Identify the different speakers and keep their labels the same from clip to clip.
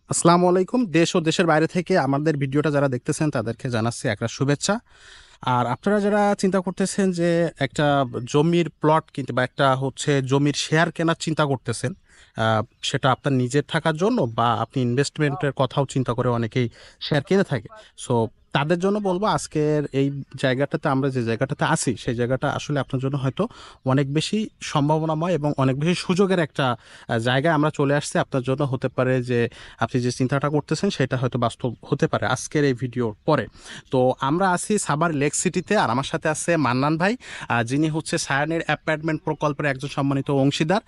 Speaker 1: আসসালামু আলাইকুম। দেশ ও দেশের বাইরে থেকে আমাদের ভিডিওটা যারা দেখতেছেন তাদেরকে জানাচ্ছি একটা শুভেচ্ছা। আর আপনারা যারা চিন্তা করতেছেন যে একটা জমির প্লট কিনতে বা একটা জমির শেয়ার কেনার চিন্তা করতেছেন, আহ, সেটা আপনার নিজের থাকার জন্য বা আপনি ইনভেস্টমেন্টের কথাও চিন্তা করে অনেকেই শেয়ার কিনে থাকে। সো তাদের জন্য বলবো, আজকের এই জায়গাটাতে আমরা যে জায়গাটাতে আছি সেই জায়গাটা আসলে আপনার জন্য হয়তো অনেক বেশি সম্ভাবনাময় এবং অনেক বেশি সুযোগের একটা জায়গায় আমরা চলে আসছি। আপনার জন্য হতে পারে যে আপনি যে চিন্তাটা করতেছেন সেটা হয়তো বাস্তব হতে পারে আজকের এই ভিডিওর পরে। তো আমরা আছি সাভার লেক সিটিতে, আর আমার সাথে আছে মান্নান ভাই, যিনি সায়ানের অ্যাপার্টমেন্ট প্রকল্পের একজন সম্মানিত অংশীদার।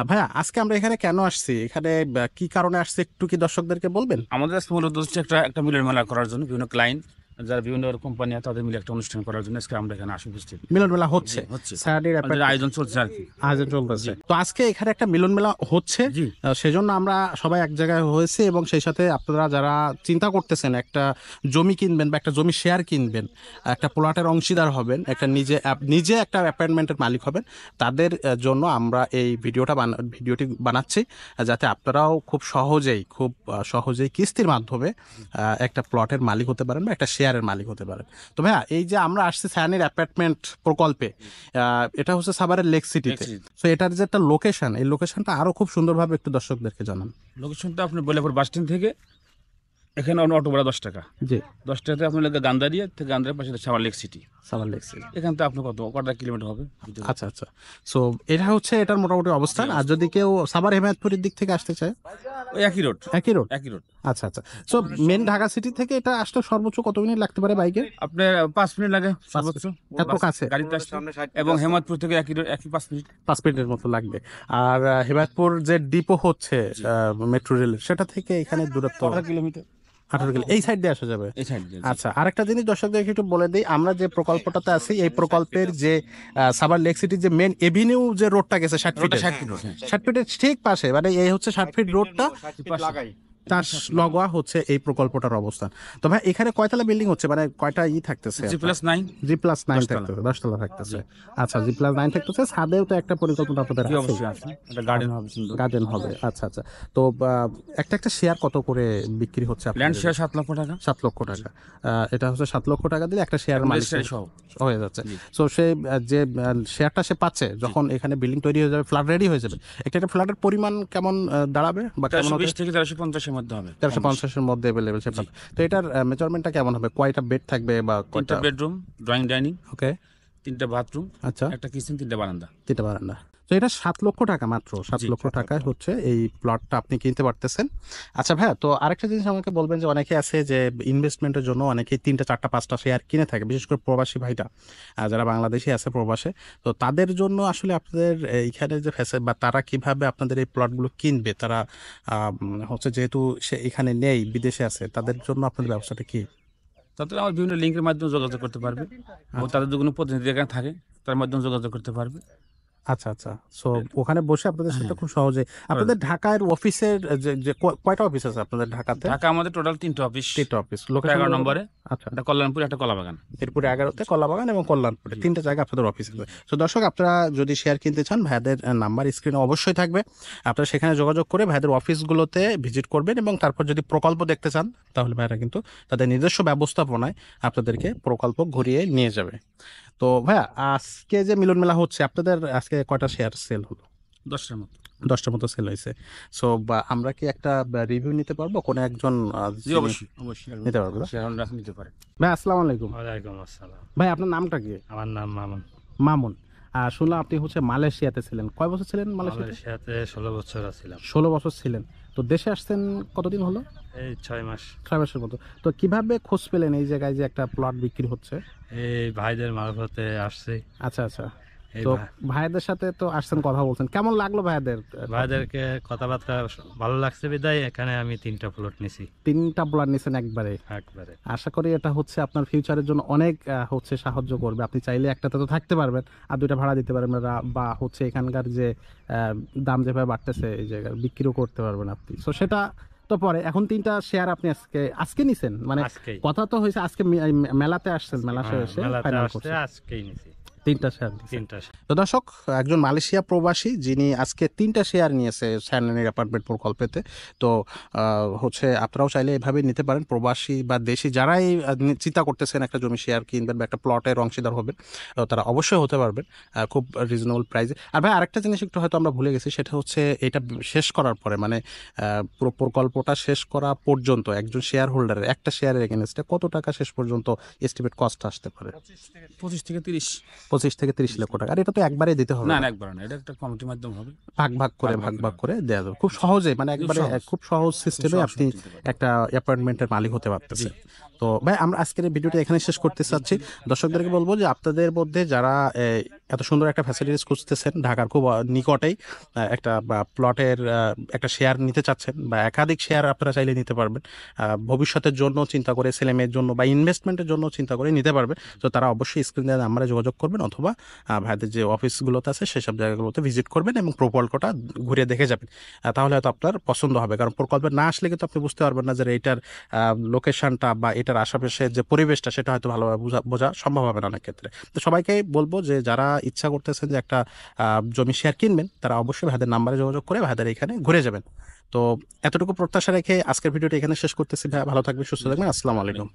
Speaker 1: ভাইয়া, আজকে আমরা এখানে কেন আসছি, এখানে কি কারণে আসছি, একটু কি দর্শকদেরকে বলবেন?
Speaker 2: আমাদের আজকে মূলত হচ্ছে একটা একটা মিলন মেলা করার জন্য বিভিন্ন ক্লায়েন্ট যারা বিভিন্ন কোম্পানি আছে তাদের মিলে একটা অনুষ্ঠান করার জন্য আজকে আমরা এখানে আসি উপস্থিত।
Speaker 1: মিলন মেলা হচ্ছে,
Speaker 2: হচ্ছে
Speaker 1: সায়ানের
Speaker 2: আমাদের আয়োজন চলছে আর কি।
Speaker 1: আয়োজন চলতেছে। তো আজকে এখানে একটা মিলন মেলা হচ্ছে,
Speaker 2: জি
Speaker 1: সেজন্য আমরা সবাই এক জায়গায় হয়েছে এবং সেই সাথে আপনারা যারা চিন্তা করতেছেন একটা জমি কিনবেন বা একটা জমি শেয়ার কিনবেন, একটা প্লটের অংশীদার হবেন, একটা নিজে একটা অ্যাপার্টমেন্টের মালিক হবেন, তাদের জন্য আমরা এই ভিডিওটি বানাচ্ছি, যাতে আপনারাও খুব সহজেই কিস্তির মাধ্যমে একটা প্লটের মালিক হতে পারেন বা একটা শেয়ারের মালিক হতে পারেন। তো ভাইয়া, এই যে আমরা আসছি সায়ানের অ্যাপার্টমেন্ট প্রকল্পে, এটা হচ্ছে সাভারের লেক সিটিতে। সো এটার যে একটা লোকেশন, এই লোকেশনটা আরো খুব সুন্দরভাবে একটু দর্শকদেরকে জানান।
Speaker 2: লোকেশনটা আপনি বলেপুর বাস স্ট্যান্ড থেকে এখানে অটো ভাড়া 10 টাকা।
Speaker 1: জি,
Speaker 2: 10 টাকাতে আপনি লাগে গান্ধারিয়া থেকে গান্ধারিয়ার পাশে Savar lake city.
Speaker 1: Savar lake city.
Speaker 2: এখান থেকে আপনি কটা কিলোমিটার হবে?
Speaker 1: আচ্ছা আচ্ছা। সো এটা এটার মোটামুটি অবস্থান। আর যদি কেউ সাভার হেমায়তপুরের দিক থেকে আসতে চায়,
Speaker 2: ওই একই রোড।
Speaker 1: একই রোড।
Speaker 2: একই রোড।
Speaker 1: আচ্ছা আচ্ছা। সো মেন ঢাকা সিটি থেকে এটা আসতে সর্বোচ্চ কত মিনিট লাগতে পারে বাইকে?
Speaker 2: আপনার 5 মিনিট লাগে সর্বোচ্চ
Speaker 1: এত কাছে?
Speaker 2: গাড়িতে আসতে। এবং হেমাদপুর থেকে একই 5 মিনিট।
Speaker 1: 5 মিনিটের মতো লাগবে। আর হেমায়তপুর যে ডিপো হচ্ছে মেট্রো রেলের, সেটা থেকে এখানে দূরত্ব
Speaker 2: 18 কিলোমিটার।
Speaker 1: 18 কিলো। এই সাইড দিয়ে আসা যাবে?
Speaker 2: এই সাইড দিয়ে।
Speaker 1: আচ্ছা, আরেকটা জিনিস দর্শকদেরকে একটু বলে দিই, আমরা যে প্রকল্পটাতে আছি এই প্রকল্পের যে সাভার লেক সিটির যে মেন এভিনিউ যে রোডটা গেছে 60 ফিটের, 60 ফিটের ঠিক পাশে, মানে এই 60 ফিট রোডটা তার লগোয়া এই প্রকল্পটার অবস্থান। তো ভাই, এখানে কয়তলা বিল্ডিং হচ্ছে, মানে কয়টা থাকতেছে?
Speaker 2: G+9।
Speaker 1: G+9
Speaker 2: 10 তলা।
Speaker 1: থাকতেছে, 10 তলা থাকতেছে। আচ্ছা, G+9 থাকতেছে, ছাদেও তো একটা পরিকল্পনা আপনাদের আছে?
Speaker 2: অবশ্যই আছে, একটা গার্ডেন হবে সুন্দর।
Speaker 1: গার্ডেন হবে। আচ্ছা আচ্ছা। তো একটা শেয়ার কত করে বিক্রি হচ্ছে
Speaker 2: ল্যান্ড
Speaker 1: আপনাদের?
Speaker 2: শেয়ার 7 লক্ষ টাকা।
Speaker 1: 7 লক্ষ টাকা। এটা 7 লক্ষ টাকা দিলে একটা শেয়ার মালিক
Speaker 2: রেজিস্ট্রেশন সহ
Speaker 1: হয়ে যাচ্ছে।
Speaker 2: জি।
Speaker 1: সো সে যে শেয়ারটা সে পাচ্ছে, যখন এখানে বিল্ডিং তৈরি হয়ে যাবে, ফ্ল্যাট রেডি হয়ে যাবে, একটা ফ্ল্যাটের পরিমাণ কেমন দাঁড়াবে বা কেমন হবে?
Speaker 2: 1320 থেকে 1350-এর মধ্যে হবে।
Speaker 1: 1350-এর মধ্যে অ্যাভেলেবেল সে পাবে। তো এটার মেজারমেন্টটা কেমন হবে, কয়টা বেড থাকবে বা
Speaker 2: 3টা
Speaker 1: কয়টা?
Speaker 2: বেডরুম, ড্রয়িং ডাইনিং,
Speaker 1: ওকে।
Speaker 2: 3টা বাথরুম,
Speaker 1: আচ্ছা,
Speaker 2: একটা কিচেন, 3টা বারান্দা।
Speaker 1: 3টা বারান্দা। তো এটা 7 লক্ষ টাকা, মাত্র 7 লক্ষ টাকায় এই প্লটটা আপনি কিনতে পারতেছেন। আচ্ছা ভাইয়া, তো আরেকটা জিনিস আমাকে বলবেন, যে অনেকে আছে যে ইনভেস্টমেন্টের জন্য অনেকেই 3টা 4টা 5টা শেয়ার কিনে থাকে, বিশেষ করে প্রবাসী ভাইটা, যারা বাংলাদেশি আছে প্রবাসে। তো তাদের জন্য আসলে আপনাদের এইখানে যে বা তারা কিভাবে আপনাদের এই প্লটগুলো কিনবে, তারা যেহেতু সে এখানে নেই, বিদেশে আছে, তাদের জন্য আপনাদের ব্যবসাটা কি?
Speaker 2: তাদের আমার বিভিন্ন লিঙ্কের মাধ্যমে যোগাযোগ করতে পারবে, এবং তাদের যে কোনো প্রতিনিধি এখানে থাকে তার মাধ্যমে যোগাযোগ করতে পারবে।
Speaker 1: আচ্ছা আচ্ছা। সো ওখানে বসে আপনাদের সাথে
Speaker 2: হ্যাঁ।
Speaker 1: খুব সহজে আপনাদের ঢাকার অফিসের কয়টা অফিস আছে আপনাদের ঢাকাতে?
Speaker 2: ঢাকা আমাদের টোটাল 3টা অফিস।
Speaker 1: 3টা অফিস।
Speaker 2: 11 নম্বরে
Speaker 1: আচ্ছা।
Speaker 2: একটা কল্যাণপুর, একটা কলাবাগান।
Speaker 1: এরপরে 11তে কলাবাগান এবং কল্যাণপুরে, 3টা জায়গা আপনাদের অফিস আছে। তো দর্শক, আপনারা যদি শেয়ার কিনতে চান, ভাইদের নাম্বার স্ক্রিনে অবশ্যই থাকবে, আপনারা সেখানে যোগাযোগ করে ভাইদের অফিসগুলোতে ভিজিট করবেন, এবং তারপর যদি প্রকল্প দেখতে চান তাহলে ভাইরা কিন্তু তাদের নিজস্ব ব্যবস্থাপনায় আপনাদেরকে প্রকল্প ঘুরিয়ে নিয়ে যাবে। তো ভাইয়া, আজকে যে মিলন মেলা হচ্ছে, আপনাদের আজকে কয়টা শেয়ার সেল হলো?
Speaker 2: 10টার মতো।
Speaker 1: 10টার মতো সেল হয়েছে। সো আমরা কি একটা রিভিউ নিতে পারবো, কোনো একজন
Speaker 2: জি অবশ্যই অবশ্যই
Speaker 1: নিতে পারবো?
Speaker 2: শেয়ার নিতে পারে।
Speaker 1: ভাই আসসালামু আলাইকুম।
Speaker 3: ওয়ালাইকুম আসসালাম।
Speaker 1: ভাই, আপনার নামটা কি?
Speaker 3: আমার নাম মামুন।
Speaker 1: মামুন। আর শুনলাম আপনি মালয়েশিয়াতে ছিলেন, কয় বছর ছিলেন মালয়েশিয়াতে?
Speaker 3: মালয়েশিয়াতে 16 বছর ছিলাম।
Speaker 1: 16 বছর ছিলেন। তো দেশে আসছেন কতদিন হলো?
Speaker 3: এই 6 মাস।
Speaker 1: 6 মাসের মতো। তো কিভাবে খোঁজ পেলেন এই জায়গায় যে একটা প্লট বিক্রি হচ্ছে?
Speaker 3: এই ভাইদের মারফতে আসছি।
Speaker 1: আচ্ছা আচ্ছা।
Speaker 3: এই
Speaker 1: তো ভাইদের সাথে তো আসছেন, কথা বলছেন, কেমন লাগলো ভাইদের?
Speaker 3: ভাইদেরকে কথাবার্তা ভালো লাগছে বিদায় এখানে আমি 3টা প্লট নিছি
Speaker 1: 3টা প্লট নিছেন একবারে।
Speaker 3: একবারে।
Speaker 1: আশা করি এটা আপনার ফিউচারের জন্য অনেক সাহায্য করবে। আপনি চাইলে একটাতে তো থাকতে পারবেন, আর 2টা ভাড়া দিতে পারবেন, বা এখানকার যে দাম যেভাবে বাড়তেছে এই জায়গায় বিক্রিও করতে পারবেন আপনি। তো সেটা তো পরে, এখন 3টা শেয়ার আপনি আজকে নিছেন, মানে
Speaker 3: আজকেই।
Speaker 1: কথা তো হয়েছে আজকে মেলাতে আসছেন, মেলা শেষে
Speaker 3: মেলাতে
Speaker 1: ফাইনাল
Speaker 3: আসছে
Speaker 1: করছেন।
Speaker 3: আজকেই নিছি।
Speaker 4: 3টা শেয়ার দিছি।
Speaker 3: 3টা
Speaker 1: তো দর্শক, একজন মালয়েশিয়া প্রবাসী যিনি আজকে 3টা শেয়ার নিয়েছে স্যান্ডানির অ্যাপার্টমেন্ট প্রকল্পেতে। তো হচ্ছে আপনারাও চাইলে এভাবে নিতে পারেন। প্রবাসী বা দেশি যারাই চিন্তা করতেছেন একটা জমি শেয়ার কিনবেন বা একটা প্লটের অংশীদার হবেন, তারা অবশ্যই হতে পারবেন খুব রিজনেবল প্রাইসে। আর ভাই আরেকটা জিনিস একটু হয়তো আমরা ভুলে গেছি, সেটা হচ্ছে এটা শেষ করার পরে মানে পুরো প্রকল্পটা শেষ করা পর্যন্ত একজন শেয়ার হোল্ডারের একটা শেয়ারের এগেনস্টে কত টাকা শেষ পর্যন্ত এস্টিমেট কস্ট আসতে পারে?
Speaker 2: 25 থেকে 30।
Speaker 1: 25 থেকে 30 লক্ষ টাকা। আর এটা তো একবারে দিতে হবে
Speaker 2: না
Speaker 1: না,
Speaker 2: না, একবার না, এটা একটা কমিটির মাধ্যমে হবে।
Speaker 1: ভাগ ভাগ করে
Speaker 2: ভাগ ভাগ
Speaker 1: করে দেওয়া যাবে খুব সহজে, মানে একবারে
Speaker 2: সহজ।
Speaker 1: খুব সহজ সিস্টেমে
Speaker 2: সহজ
Speaker 1: আপনি
Speaker 2: কিনতে পারবেন।
Speaker 1: একটা অ্যাপার্টমেন্টের মালিক হতে পারতেছেন। তো ভাই আমরা আজকের এই ভিডিওটা এখানে শেষ করতে চাচ্ছি। দর্শকদেরকে বলবো যে আপনাদের মধ্যে যারা এত সুন্দর একটা ফ্যাসিলিটিস খুঁজতেছেন, ঢাকার খুব নিকটেই একটা প্লটের একটা শেয়ার নিতে চাচ্ছেন বা একাধিক শেয়ার আপনারা চাইলে নিতে পারবেন, ভবিষ্যতের জন্য চিন্তা করে, ছেলে মেয়ের জন্য বা ইনভেস্টমেন্টের জন্য চিন্তা করে নিতে পারবেন। তো তারা অবশ্যই স্ক্রিন দেওয়া নাম্বারে যোগাযোগ করবেন, অথবা ভাইদের যে অফিসগুলোতে আছে সেসব জায়গাগুলোতে ভিজিট করবেন এবং প্রকল্পটা ঘুরে দেখে যাবেন। তাহলে হয়তো আপনার পছন্দ হবে, কারণ প্রকল্পে না আসলে কিন্তু আপনি বুঝতে পারবেন না যে এটার লোকেশনটা বা এটার আশেপাশের যে পরিবেশটা সেটা হয়তো ভালোভাবে বোঝা সম্ভব হবে না অনেক ক্ষেত্রে। তো সবাইকে বলবো যে যারা ইচ্ছা করতেছেন যে একটা জমি শেয়ার কিনবেন, তারা অবশ্যই ভাইদের নাম্বারে যোগাযোগ করে ভাইদের এখানে ঘুরে যাবেন। তো এতটুকু প্রত্যাশা রেখে আজকের ভিডিওটা এখানে শেষ করতেছি। ভাই ভালো থাকবেন, সুস্থ থাকবেন, আসসালামু আলাইকুম।